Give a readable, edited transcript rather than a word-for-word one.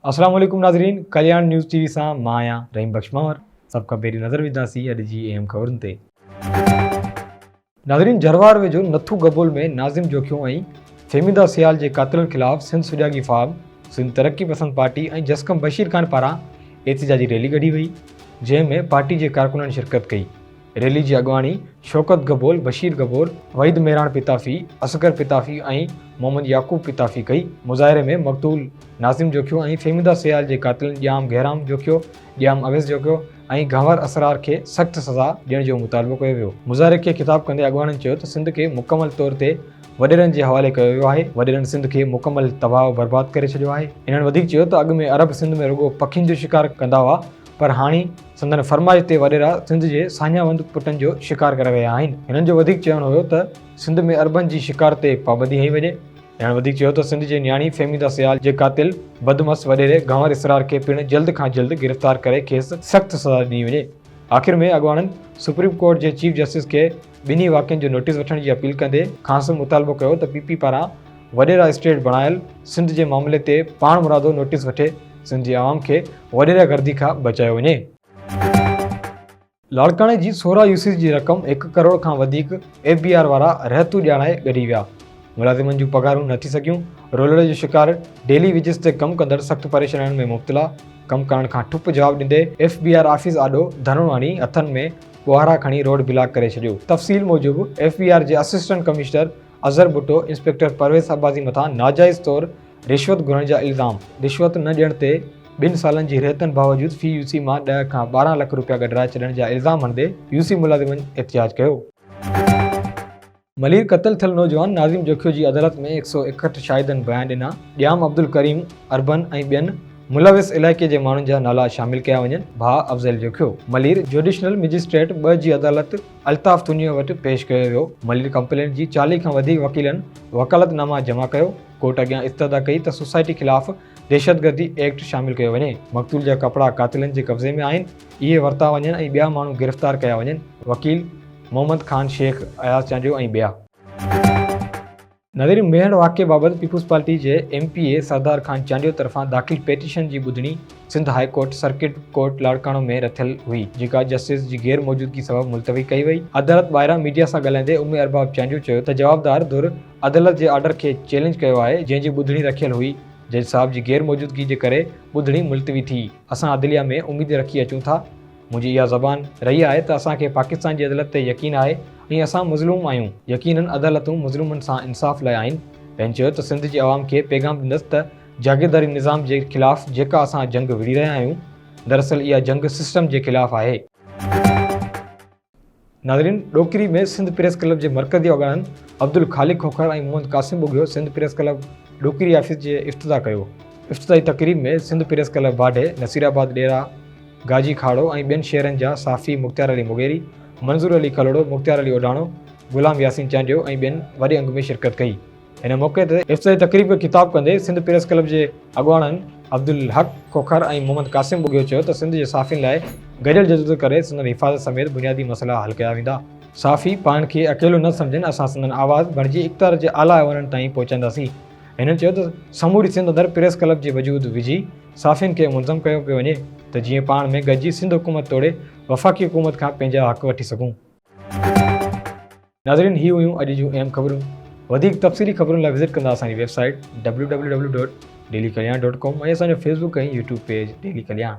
अस्सलाम वालेकुम नाज़रीन, कल्याण न्यूज़ टीवी सां मां आहियां रहीम बख्श मंवर। सभ खां पहिरीं नज़र विझंदासीं अॼु जी अहम ख़बरुनि ते। नाज़रीन, जरवार वेझो नथू गबोल में नाज़िम जोखियो ऐं फ़हमीदा सियाल जे क़ातिलनि ख़िलाफ़ सिंध सुॼागी फ़ार्म, सिंध तरक़ी पसंद पार्टी ऐं जसकम बशीर ख़ान पारां एहतिजाजी रैली कढी वई, जंहिं में पार्टी जे कारकुननि शिरकत कई। रैली जी अॻवानी शौकत गबोल, बशीर गबोल, वहीद मेहरान पिताफ़ी, असगर पिताफ़ी ऐं मोहम्मद याकूब पिताफ़ी कई। मुज़ाहिरे में मक़तूल नाज़िम जोखियो ऐं फ़हमीदा सियाल जे क़ातिलनि ॼाम गहराम जोखियो, ॼाम अवेज़ जोखियो ऐं गंवर असरार खे सख़्त सज़ा ॾियण जो मुतालबो कयो वियो। मुज़ाहिरे खे ख़िताब कंदे अॻवाननि चयो त सिंध खे मुकमल तौर ते वॾेरनि जे हवाले कयो वियो आहे। वॾेरनि सिंध खे मुकमल तबाह बर्बाद करे छॾियो आहे। इन्हनि वधीक चयो त अॻु में अरब सिंध में रुॻो पखियुनि जो शिकार कंदा हुआ, पर हाणे संदन फरमाइश ते वॾेरा सिंध जे सान्यावंद पुटनि जो शिकार करे विया आहिनि। हिननि जो वधीक चवणु हुयो त सिंध में अरबनि जी शिकार ते पाबंदी हई वञे। इन्हनि वधीक चयो त सिंध जे न्याणी फ़हमीदा सियाल जे क़ातिल बदमस वॾेरे गंवर इसरार खे पिणु जल्द खां जल्द गिरफ़्तार करे खेसि सख़्त सज़ा ॾिनी वञे। आख़िर में अॻवाननि सुप्रीम कोर्ट जे चीफ जस्टिस खे ॿिन्ही वाक़िअनि जो नोटिस वठण जी अपील कंदे खांसि मुतालबो कयो त पीपी पारां वॾेरा स्टेट बणायल सिंध जे मामले ते पाण मुरादो नोटिस वठे सिंध जी आवाम खे वॾेरा गर्दी खां बचायो वञे। लाड़काणे जी 16 यूसीस जी रक़म 1 करोड़ खां वधीक FBI वारा रहतू ॼाणाए गॾी विया। मुलाज़िमनि जूं पघारूं न थी सघियूं, रोलड़े जो शिकार, डेली वेजिस ते कमु कंदड़ सख़्त परेशानियुनि में मुब्तला। कमु करण खां ठुप जवाबु ॾींदे FBI ऑफिस आॾो धरणो आणी हथनि में ॿुहारा खणी रोड ब्लॉक करे छॾियो। तफ़सील मूजिबि FBI जे assistant commissioner Azhar Bhutto inspector Parvez Abbasi मथां नाजाइज़ तौरु रिश्वत घुरण जा इल्ज़ाम। रिश्वत न ॾियण ते 2 सालनि जी रिहतनि बावजूदि फी यूसी मां 10 खां 12 लख रुपया गॾराए छॾण जा इल्ज़ाम हणंदे यूसी मुलाज़िमनि एहतिजाज कयो। मलीर क़त्ल थियल नौजवान नाज़िम जोखियो जी अदालत में 161 शाहिदनि बयान ॾिना। ॼाम अब्दुल करीम अरबन ऐं ॿियनि मुलविस इलाइक़े जे माण्हुनि जा नाला शामिल कया वञनि। भाउ अफ़ज़ल जोखियो मलीर जुडिशनल मजिस्ट्रेट 2 जी अदालत अल्ताफ़ तुनियो वटि पेश कयो वियो। मलीर कंप्लेंट जी 40 खां वधीक वकीलनि वकालतनामा जमा कयो। कोर्ट अॻियां इस्तदा कई त सोसाइटी ख़िलाफ़ दहशतगर्दी एक्ट शामिल कयो वञे। मक़तूल जा कपिड़ा क़ातिलनि जे कब्ज़े में आहिनि, इहे वरिता वञनि ऐं ॿिया माण्हू गिरफ़्तार कया वञनि। वकील मोहम्मद ख़ान शेख अयाज़ चांडियो ऐं ॿिया। नाज़रीन, मेहड़ वाक़िए बाबति पीपुल्स पार्टी जे MPA सरदार ख़ान चांडियो तरफ़ां दाख़िल पेटिशन जी ॿुधणी Sindh high court circuit court Larkana में रथियल हुई, जेका जस्टिस जी गैर मौजूदगी सबबि मुलतवी कई वई। अदालत ॿाहिरां मीडिया सां ॻाल्हाईंदे उमे अरबाब चांडियो चयो त जवाबदार धुर अदालत जे ऑर्डर खे चैलेंज कयो आहे, जंहिं जी ॿुधणी रखियल हुई। जज साहब जी गैर मौजूदगी जे करे ॿुधणी मुलतवी थी। असां अदलिया में उमेद रखी अचूं था। मुंहिंजी इहा ज़बान रही आहे त असांखे पाकिस्तान जी अदालत ते यकीन आहे ऐं असां मज़लूम आहियूं। यकीनन अदालतूं मज़लूमनि सां इंसाफ़ लाइ आहिनि। ऐं चयो त सिंध जी आवाम खे पैगाम ॾींदसि त जागीरदारी निज़ाम जे ख़िलाफ़ जेका असां जंग विड़ी रहिया आहियूं, दरअसल इहा जंग सिस्टम जे ख़िलाफ़ आहे। नाज़रीन, ॾोकिरी में सिंध प्रेस क्लब जे मरकज़ी अॻवाननि अब्दुल ख़ालिक खोखर ऐं मोहम्मद क़ासिम बुगियो सिंध प्रेस क्लब ॾोकिरी ऑफिस जे इफ़्तिताह कयो। इफ़्तिताही तक़रीब में सिंध प्रेस क्लब बाढे, नसीराबाद डेरा गाजी खाड़ो ऐं ॿियनि शहरनि जा साफ़ी मुख़्तियार अली मुगेरी, मंज़ूर अली खलड़ो, मुख़्तियार अली ओडाणो, गुलाम यासीन चांडियो ऐं ॿियनि वॾे अंग में शिरकत कई। हिन मौक़े ते इफ़्तिताही तक़रीब खे ख़िताब कंदे सिंध प्रेस क्लब जे अॻवाननि अब्दुल हक खोखर ऐं मोहम्मद क़ासिम बुगियो चयो त सिंध जे साफ़ियुनि लाइ गॾियल जदोजहद करे संदन हिफ़ाज़त समेत बुनियादी मसइला हल कया वेंदा। साफ़ी पाण खे अकेलो न सम्झनि, असां संदन आवाज़ बणिजी इक़्तिदार जे आला ऐवाननि ताईं पहुचंदासीं। हिननि चयो त समूरी सिंध अंदरि प्रेस क्लब जे वजूद विझी साफ़ियुनि खे मुलज़म कयो पियो वञे त जीअं पाण में गॾिजी सिंध हुकूमत तोड़े वफ़ाक़ी हुकूमत खां पंहिंजा हक़ वठी सघूं। नाज़रीन, ही हुयूं अॼु जूं अहम ख़बरूं। वधीक तफ़सीली ख़बरुनि लाइ विज़िट कंदा असांजी वेबसाइट www.dailykalyan.com ऐं असांजो फेसबुक ऐं यूट्यूब पेज डेली कल्याण।